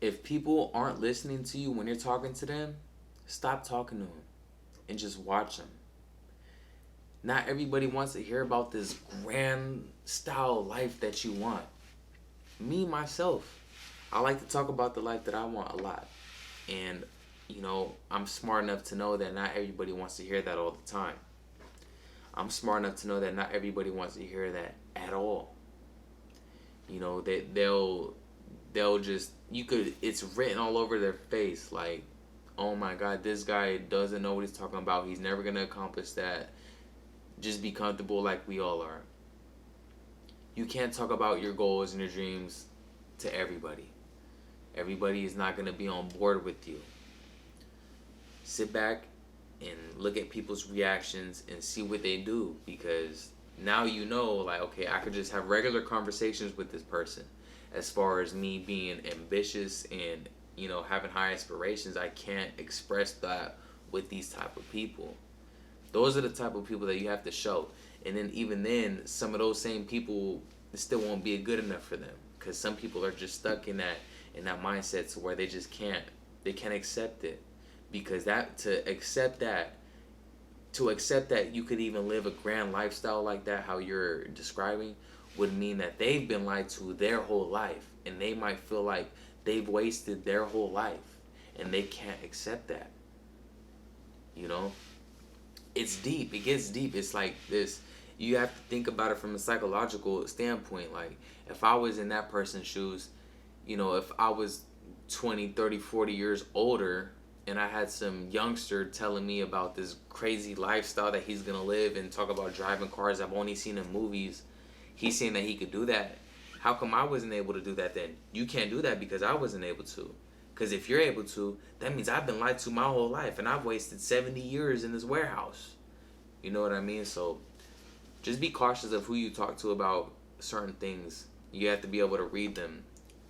If people aren't listening to you when you're talking to them, stop talking to them and just watch them. Not everybody wants to hear about this grand style life that you want. Me, myself, I like to talk about the life that I want a lot. And, I'm smart enough to know that not everybody wants to hear that all the time. I'm smart enough to know that not everybody wants to hear that at all. They'll just, it's written all over their face like, oh my god, this guy doesn't know what he's talking about. He's never going to accomplish that. Just be comfortable like we all are. You can't talk about your goals and your dreams to everybody. Everybody is not going to be on board with you. Sit back and look at people's reactions and see what they do, because now you know, like, okay, I could just have regular conversations with this person. As far as me being ambitious and, having high aspirations, I can't express that with these type of people. Those are the type of people that you have to show. And then even then, some of those same people still won't be good enough for them, because some people are just stuck in that mindset to where they can't accept it, because to accept that you could even live a grand lifestyle like that, how you're describing, would mean that they've been lied to their whole life, and they might feel like they've wasted their whole life, and they can't accept that. You know, it's deep. It gets deep. It's like this. You have to think about it from a psychological standpoint. Like, if I was in that person's shoes, if I was 20, 30, 40 years older, and I had some youngster telling me about this crazy lifestyle that he's gonna live and talk about driving cars I've only seen in movies, he's saying that he could do that. How come I wasn't able to do that then? You can't do that because I wasn't able to. Because if you're able to, that means I've been lied to my whole life, and I've wasted 70 years in this warehouse. You know what I mean? So just be cautious of who you talk to about certain things. You have to be able to read them.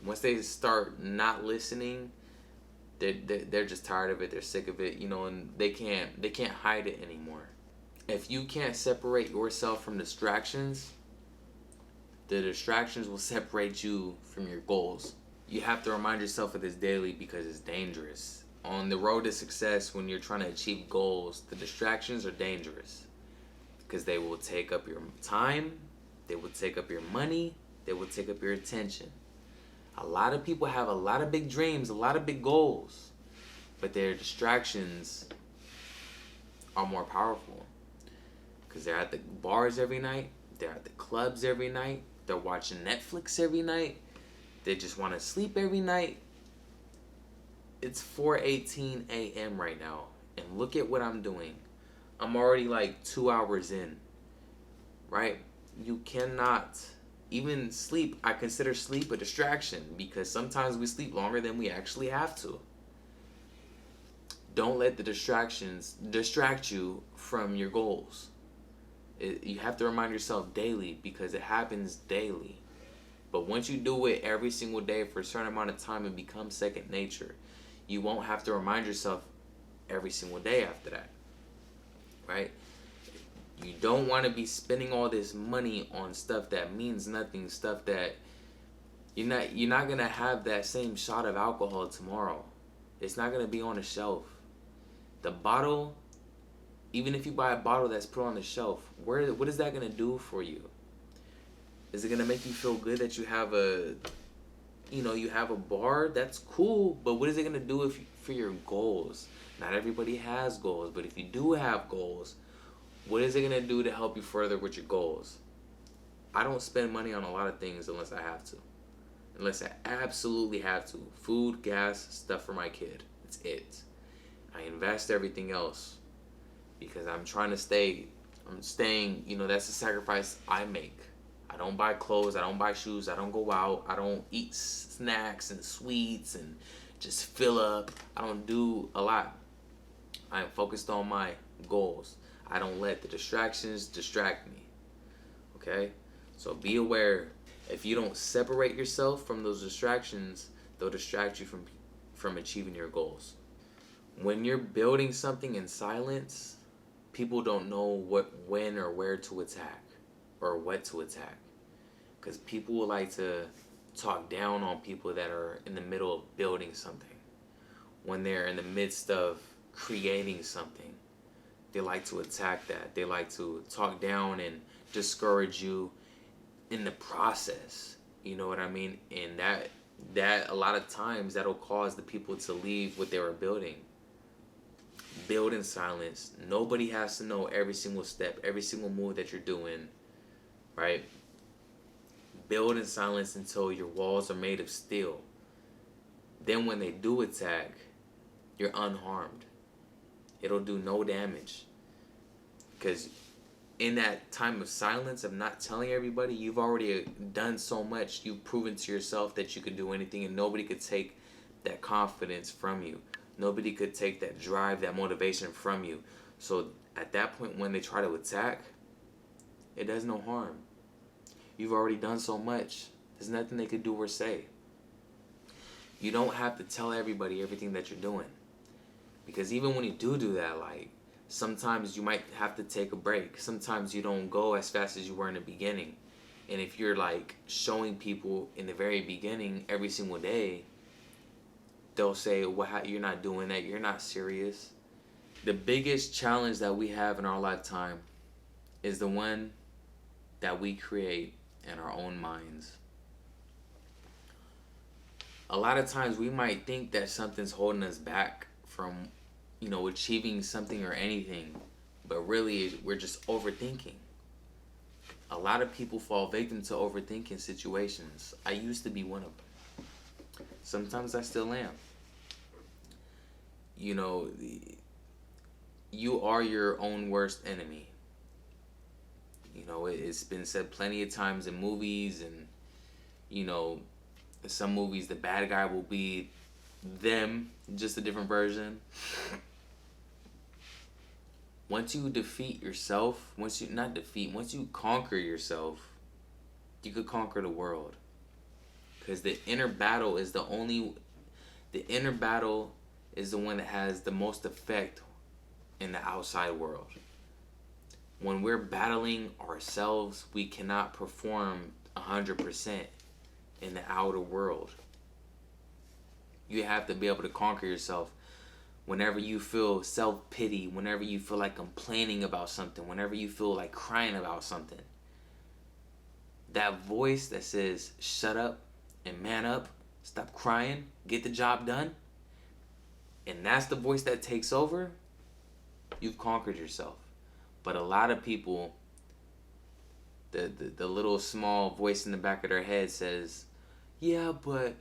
Once they start not listening, they're just tired of it. They're sick of it, and they can't hide it anymore. If you can't separate yourself from distractions, the distractions will separate you from your goals. You have to remind yourself of this daily, because it's dangerous. On the road to success, when you're trying to achieve goals, the distractions are dangerous, because they will take up your time, they will take up your money, they will take up your attention. A lot of people have a lot of big dreams, a lot of big goals, but their distractions are more powerful, because they're at the bars every night, they're at the clubs every night, they're watching Netflix every night, they just want to sleep every night. It's 4:18 a.m. right now, and look at what I'm doing. I'm already like 2 hours in, right? You cannot even sleep. I consider sleep a distraction, because sometimes we sleep longer than we actually have to. Don't let the distractions distract you from your goals. You have to remind yourself daily, because it happens daily. But once you do it every single day for a certain amount of time, it becomes second nature. You won't have to remind yourself every single day after that, right? You don't want to be spending all this money on stuff that means nothing, stuff that you're not going to have that same shot of alcohol tomorrow. It's not going to be on the shelf. The bottle, even if you buy a bottle that's put on the shelf, what is that going to do for you? Is it going to make you feel good that you have a bar? That's cool, but what is it going to do for your goals? Not everybody has goals, but if you do have goals, what is it going to do to help you further with your goals? I don't spend money on a lot of things unless I have to. Unless I absolutely have to. Food, gas, stuff for my kid. That's it. I invest everything else, because I'm staying, that's a sacrifice I make. I don't buy clothes, I don't buy shoes, I don't go out, I don't eat snacks and sweets and just fill up. I don't do a lot. I am focused on my goals. I don't let the distractions distract me. Okay? So be aware. If you don't separate yourself from those distractions, they'll distract you from achieving your goals. When you're building something in silence, people don't know when or where to attack, or what to attack. Because people like to talk down on people that are in the middle of building something. When they're in the midst of creating something, they like to attack that. They like to talk down and discourage you in the process. You know what I mean? And that a lot of times that'll cause the people to leave what they were building. Build in silence. Nobody has to know every single step, every single move that you're doing, right? Build in silence until your walls are made of steel. Then when they do attack, you're unharmed. It'll do no damage. Because in that time of silence, of not telling everybody, you've already done so much. You've proven to yourself that you could do anything, and nobody could take that confidence from you. Nobody could take that drive, that motivation from you. So at that point, when they try to attack, it does no harm. You've already done so much. There's nothing they could do or say. You don't have to tell everybody everything that you're doing. Because even when you do that, like, sometimes you might have to take a break. Sometimes you don't go as fast as you were in the beginning. And if you're like showing people in the very beginning every single day, they'll say, well, you're not doing that. You're not serious. The biggest challenge that we have in our lifetime is the one that we create in our own minds. A lot of times we might think that something's holding us back from, achieving something or anything, but really we're just overthinking. A lot of people fall victim to overthinking situations. I used to be one of them. Sometimes I still am. You are your own worst enemy. It's been said plenty of times in movies, and in some movies the bad guy will be them, just a different version. Once you defeat yourself, once you conquer yourself, you could conquer the world. Because the inner battle is the one that has the most effect in the outside world. When we're battling ourselves, we cannot perform 100% in the outer world. You have to be able to conquer yourself. Whenever you feel self-pity, whenever you feel like complaining about something, whenever you feel like crying about something, that voice that says, shut up and man up, stop crying, get the job done, and that's the voice that takes over, you've conquered yourself. But a lot of people, the little small voice in the back of their head says, yeah, but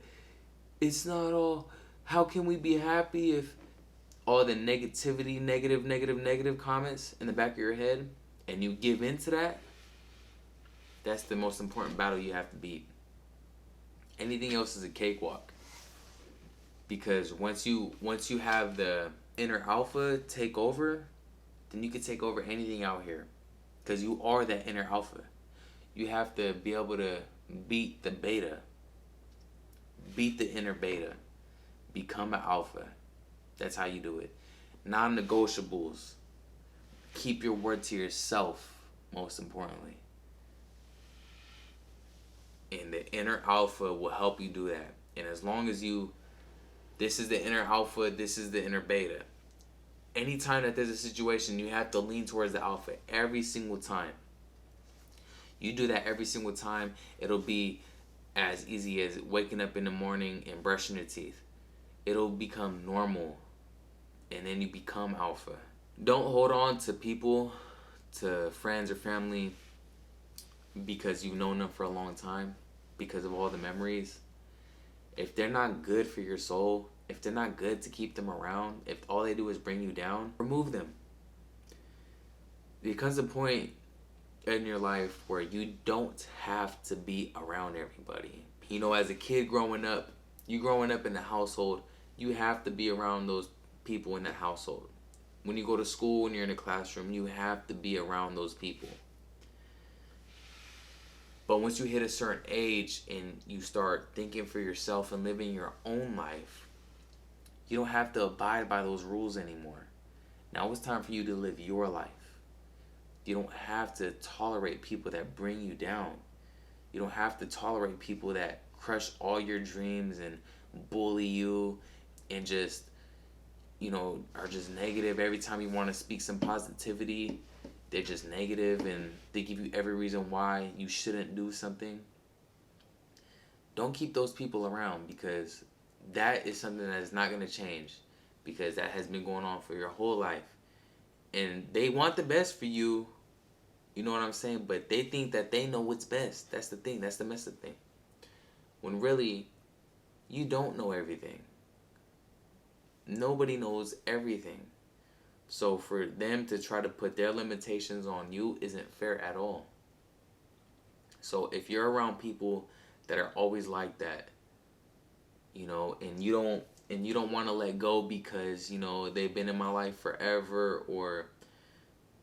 it's not all, how can we be happy if all the negativity, negative comments in the back of your head, and you give in to that? That's the most important battle you have to beat. Anything else is a cakewalk. Because once you have the inner alpha take over, then you can take over anything out here. Because you are that inner alpha. You have to be able to beat the beta. Beat the inner beta. Become an alpha. That's how you do it. Non-negotiables. Keep your word to yourself, most importantly. And the inner alpha will help you do that. And as long as this is the inner alpha, this is the inner beta. Anytime that there's a situation, you have to lean towards the alpha every single time. You do that every single time, it'll be as easy as waking up in the morning and brushing your teeth. It'll become normal, and then you become alpha. Don't hold on to people, to friends or family, because you've known them for a long time, because of all the memories. If they're not good for your soul, if they're not good to keep them around, if all they do is bring you down, remove them. There comes a point in your life where you don't have to be around everybody. As a kid growing up in the household, you have to be around those people in the household. When you go to school, when you're in a classroom, you have to be around those people. But once you hit a certain age and you start thinking for yourself and living your own life, you don't have to abide by those rules anymore. Now it's time for you to live your life. You don't have to tolerate people that bring you down. You don't have to tolerate people that crush all your dreams and bully you and just, are just negative every time you want to speak some positivity. They're just negative and they give you every reason why you shouldn't do something. Don't keep those people around, because that is something that is not going to change, because that has been going on for your whole life. And they want the best for you, you know what I'm saying? But they think that they know what's best. That's the thing. That's the messed up thing. When really, you don't know everything. Nobody knows everything. So for them to try to put their limitations on you isn't fair at all. So if you're around people that are always like that, and you don't want to let go because, they've been in my life forever, or,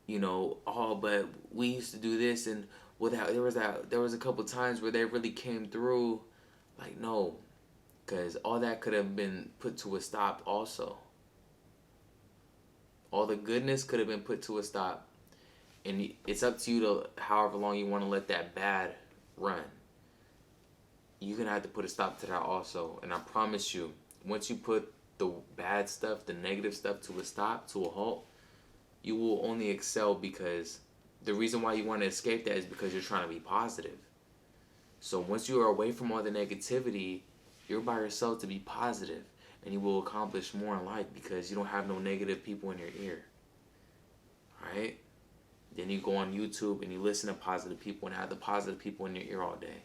oh, but we used to do this, and there was a couple times where they really came through. Like, no, because all that could have been put to a stop also. All the goodness could have been put to a stop. And it's up to you to however long you want to let that bad run. You're going to have to put a stop to that also. And I promise you, once you put the bad stuff, the negative stuff to a stop, to a halt, you will only excel, because the reason why you want to escape that is because you're trying to be positive. So once you are away from all the negativity, you're by yourself to be positive, and you will accomplish more in life because you don't have no negative people in your ear. Alright? Then you go on YouTube and you listen to positive people and have the positive people in your ear all day.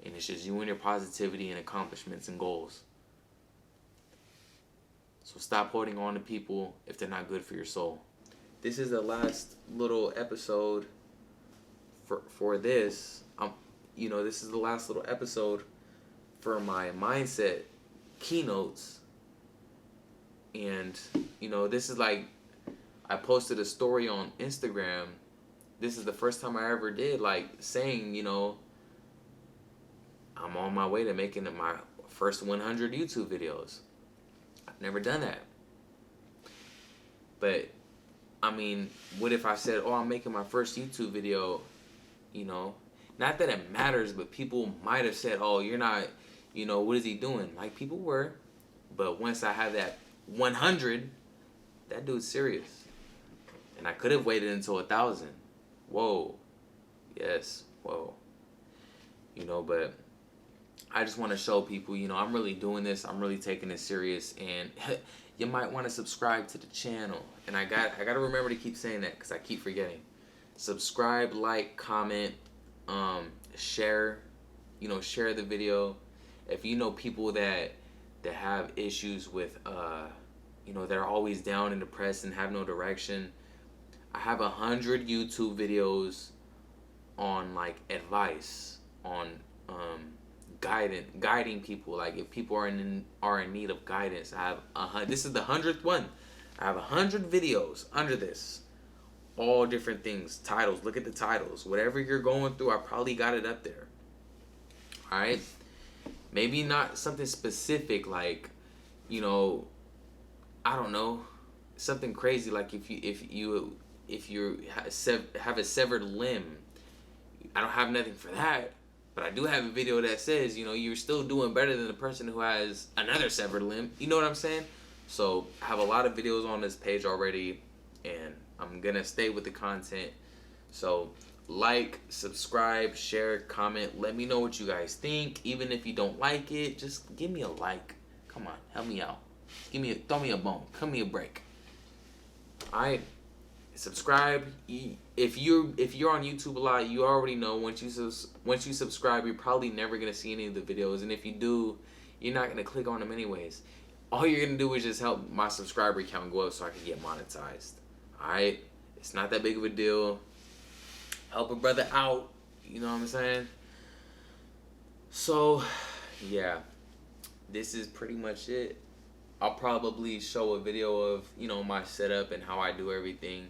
And it's just you and your positivity and accomplishments and goals. So stop holding on to people if they're not good for your soul. This is the last little episode for this. This is the last little episode for my mindset keynotes. And, this is like, I posted a story on Instagram. This is the first time I ever did, like, saying, I'm on my way to making my first 100 YouTube videos. I've never done that. But, what if I said, I'm making my first YouTube video, Not that it matters, but people might have said, you're not, what is he doing? Like, people were. But once I had that 100, that dude's serious. And I could have waited until 1,000. Whoa. Yes. Whoa. But I just want to show people, I'm really doing this. I'm really taking this serious. And you might want to subscribe to the channel. And I got to remember to keep saying that, because I keep forgetting. Subscribe, like, comment, share, share the video. If you know people that have issues with, that are always down and depressed and have no direction, I have 100 YouTube videos on, like, advice, on guiding people. Like, if people are in need of guidance, I have this is the 100th one. I have 100 videos under this. All different things, titles. Look at the titles. Whatever you're going through, I probably got it up there. All right, maybe not something specific, like, I don't know, something crazy, like if you have a severed limb. I don't have nothing for that, but I do have a video that says, you're still doing better than the person who has another severed limb. You know what I'm saying? So I have a lot of videos on this page already, and I'm going to stay with the content. So like, subscribe, share, comment. Let me know what you guys think. Even if you don't like it, just give me a like. Come on, help me out. Throw me a bone. Cut me a break. Alright? Subscribe. If you're on YouTube a lot, you already know, once you subscribe, you're probably never going to see any of the videos. And if you do, you're not going to click on them anyways. All you're going to do is just help my subscriber count go up so I can get monetized. Alright? It's not that big of a deal. Help a brother out. You know what I'm saying? So, yeah. This is pretty much it. I'll probably show a video of, my setup and how I do everything.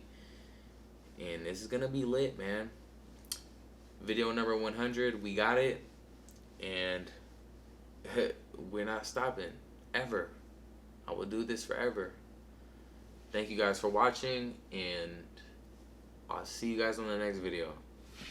And this is going to be lit, man. Video number 100. We got it. And we're not stopping. Ever. I will do this forever. Thank you guys for watching, and I'll see you guys on the next video.